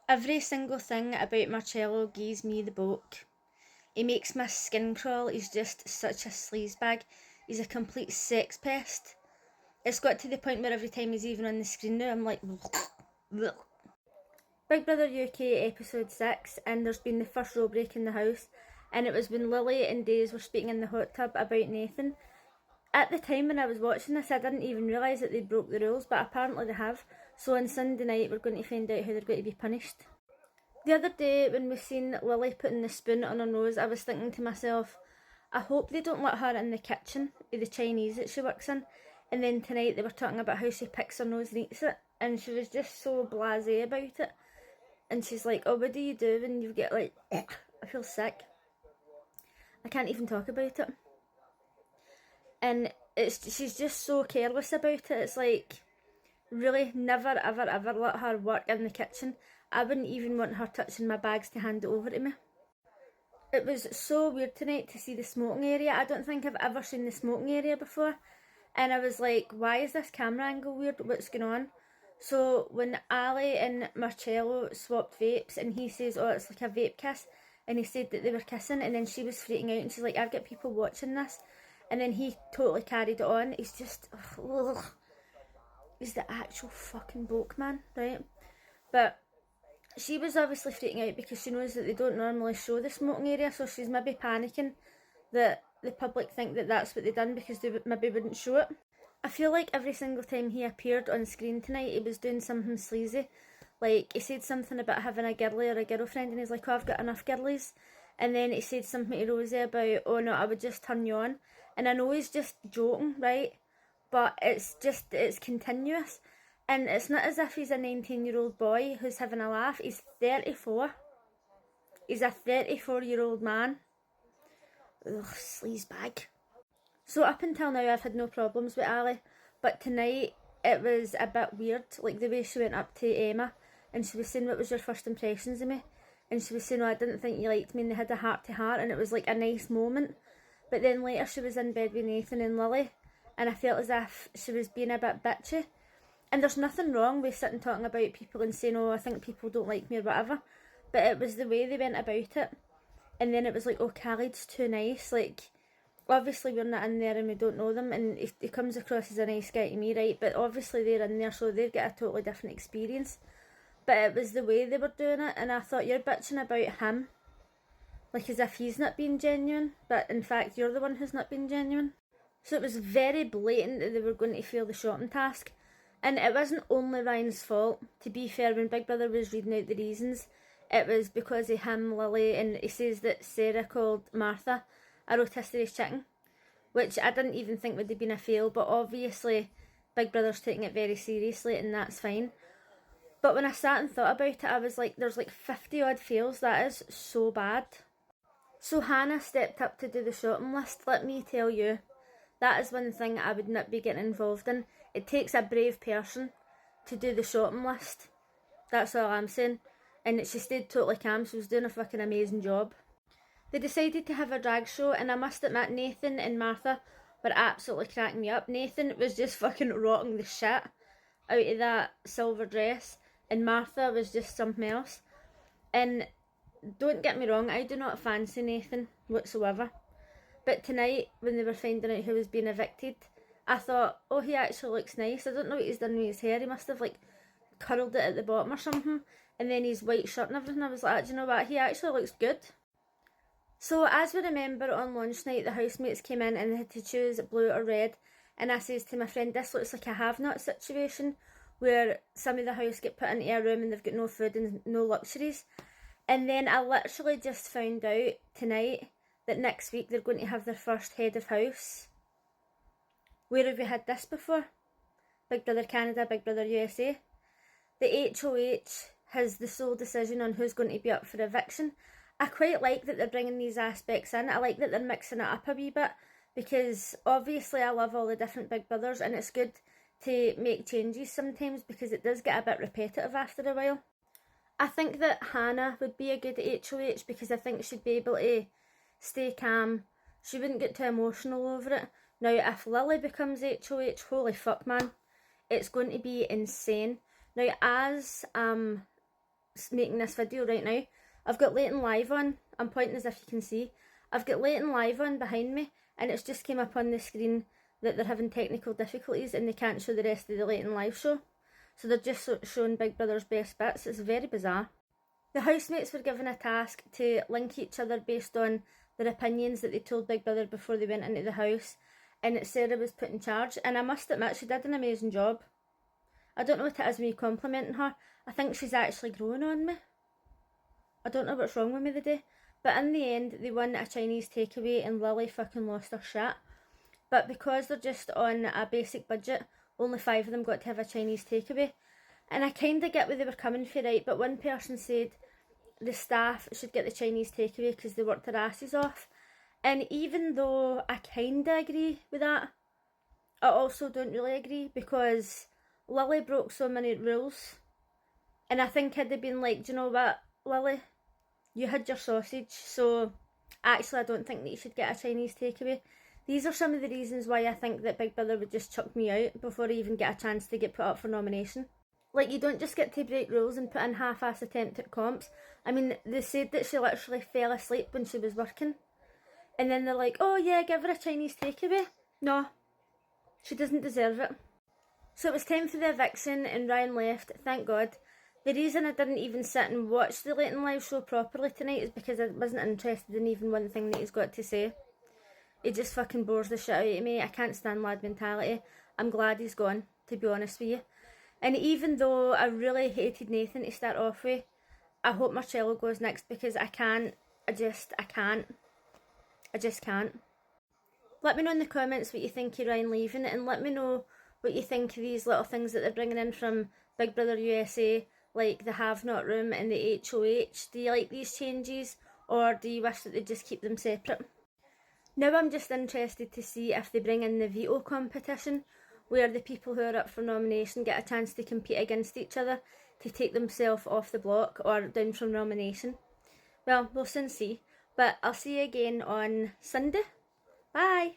Every single thing about Marcello gives me the book. He makes my skin crawl. He's just such a sleazebag. He's a complete sex pest. It's got to the point where every time he's even on the screen now, I'm like, bleh. Big Brother UK episode 6, and there's been the first rule break in the house, and it was when Lily and Days were speaking in the hot tub about Nathan. At the time when I was watching this, I didn't even realise that they broke the rules, but apparently they have. So on Sunday night, we're going to find out how they're going to be punished. The other day, when we seen Lily putting the spoon on her nose, I was thinking to myself, I hope they don't let her in the kitchen of the Chinese that she works in. And then tonight they were talking about how she picks her nose and eats it, and she was just so blasé about it. And she's like, oh, what do you do when you get like, I feel sick. I can't even talk about it. And she's just so careless about it. It's like, really, never ever ever let her work in the kitchen. I wouldn't even want her touching my bags to hand it over to me. It was so weird tonight to see the smoking area. I don't think I've ever seen the smoking area before. And I was like, why is this camera angle weird? What's going on? So when Ali and Marcello swapped vapes and he says, oh, it's like a vape kiss, and he said that they were kissing, and then she was freaking out and she's like, I've got people watching this. And then he totally carried it on. He's just, ugh. He's the actual fucking bloke, man, right? But she was obviously freaking out because she knows that they don't normally show the smoking area, so she's maybe panicking that the public think that that's what they done because they maybe wouldn't show it. I feel like every single time he appeared on screen tonight, he was doing something sleazy. Like, he said something about having a girlie or a girlfriend, and he's like, oh, I've got enough girlies. And then he said something to Rosie about, oh no, I would just turn you on. And I know he's just joking, right? But it's continuous. And it's not as if he's a 19-year-old boy who's having a laugh. He's 34. He's a 34-year-old man. Ugh, sleazebag. So up until now, I've had no problems with Ali. But tonight, it was a bit weird. Like the way she went up to Emma and she was saying, what was your first impressions of me? And she was saying, oh, I didn't think you liked me, and they had a heart-to-heart, and it was like a nice moment. But then later she was in bed with Nathan and Lily, and I felt as if she was being a bit bitchy. And there's nothing wrong with sitting talking about people and saying, oh, I think people don't like me or whatever. But it was the way they went about it. And then it was like, oh, Khalid's too nice. Like, obviously we're not in there and we don't know them, and he comes across as a nice guy to me, right? But obviously they're in there, so they've got a totally different experience. But it was the way they were doing it, and I thought, you're bitching about him. Like as if he's not being genuine, but in fact you're the one who's not being genuine. So it was very blatant that they were going to fail the shopping task. And it wasn't only Ryan's fault. To be fair, when Big Brother was reading out the reasons, it was because of him, Lily, and he says that Sarah called Martha a rotisserie chicken, which I didn't even think would have been a fail, but obviously Big Brother's taking it very seriously, and that's fine. But when I sat and thought about it, I was like, there's like 50 odd fails. That is so bad. So Hannah stepped up to do the shopping list. Let me tell you, that is one thing I would not be getting involved in. It takes a brave person to do the shopping list. That's all I'm saying. And she stayed totally calm. She was doing a fucking amazing job. They decided to have a drag show, and I must admit, Nathan and Martha were absolutely cracking me up. Nathan was just fucking rocking the shit out of that silver dress, and Martha was just something else. And don't get me wrong, I do not fancy Nathan whatsoever. But tonight, when they were finding out who was being evicted, I thought, oh, he actually looks nice. I don't know what he's done with his hair. He must have like curled it at the bottom or something. And then his white shirt and everything. I was like, do you know what? He actually looks good. So as we remember, on launch night, the housemates came in and they had to choose blue or red. And I says to my friend, this looks like a have-not situation where some of the house get put into a room and they've got no food and no luxuries. And then I literally just found out tonight that next week they're going to have their first head of house. Where have we had this before? Big Brother Canada, Big Brother USA. The HOH has the sole decision on who's going to be up for eviction. I quite like that they're bringing these aspects in. I like that they're mixing it up a wee bit, because obviously I love all the different Big Brothers, and it's good to make changes sometimes because it does get a bit repetitive after a while. I think that Hannah would be a good HOH because I think she'd be able to stay calm. She wouldn't get too emotional over it. Now, if Lily becomes HOH, holy fuck, man, it's going to be insane. Now, as making this video right now. I've got Leighton Live on. I'm pointing as if you can see. I've got Leighton Live on behind me, and it's just came up on the screen that they're having technical difficulties and they can't show the rest of the Leighton Live show. So they're just showing Big Brother's best bits. It's very bizarre. The housemates were given a task to link each other based on their opinions that they told Big Brother before they went into the house, and Sarah was put in charge, and I must admit she did an amazing job. I don't know what it is with me complimenting her. I think she's actually growing on me. I don't know what's wrong with me today. But in the end, they won a Chinese takeaway and Lily fucking lost her shit. But because they're just on a basic budget, only 5 of them got to have a Chinese takeaway. And I kind of get where they were coming from, right? But one person said the staff should get the Chinese takeaway because they worked their asses off. And even though I kind of agree with that, I also don't really agree because Lily broke so many rules. And I think had they been like, do you know what, Lily? You had your sausage, so actually I don't think that you should get a Chinese takeaway. These are some of the reasons why I think that Big Brother would just chuck me out before I even get a chance to get put up for nomination. Like, you don't just get to break rules and put in half-ass attempt at comps. I mean, they said that she literally fell asleep when she was working. And then they're like, oh yeah, give her a Chinese takeaway. No, she doesn't deserve it. So it was time for the eviction and Ryan left, thank God. The reason I didn't even sit and watch the Leighton Live show properly tonight is because I wasn't interested in even one thing that he's got to say. It just fucking bores the shit out of me. I can't stand lad mentality. I'm glad he's gone, to be honest with you. And even though I really hated Nathan to start off with, I hope Marcello goes next because I just can't. Let me know in the comments what you think of Ryan leaving, and let me know what you think of these little things that they're bringing in from Big Brother USA, like the Have Not Room and the HOH. Do you like these changes, or do you wish that they just keep them separate? Now I'm just interested to see if they bring in the veto competition, where the people who are up for nomination get a chance to compete against each other to take themselves off the block or down from nomination. Well, we'll soon see, but I'll see you again on Sunday. Bye!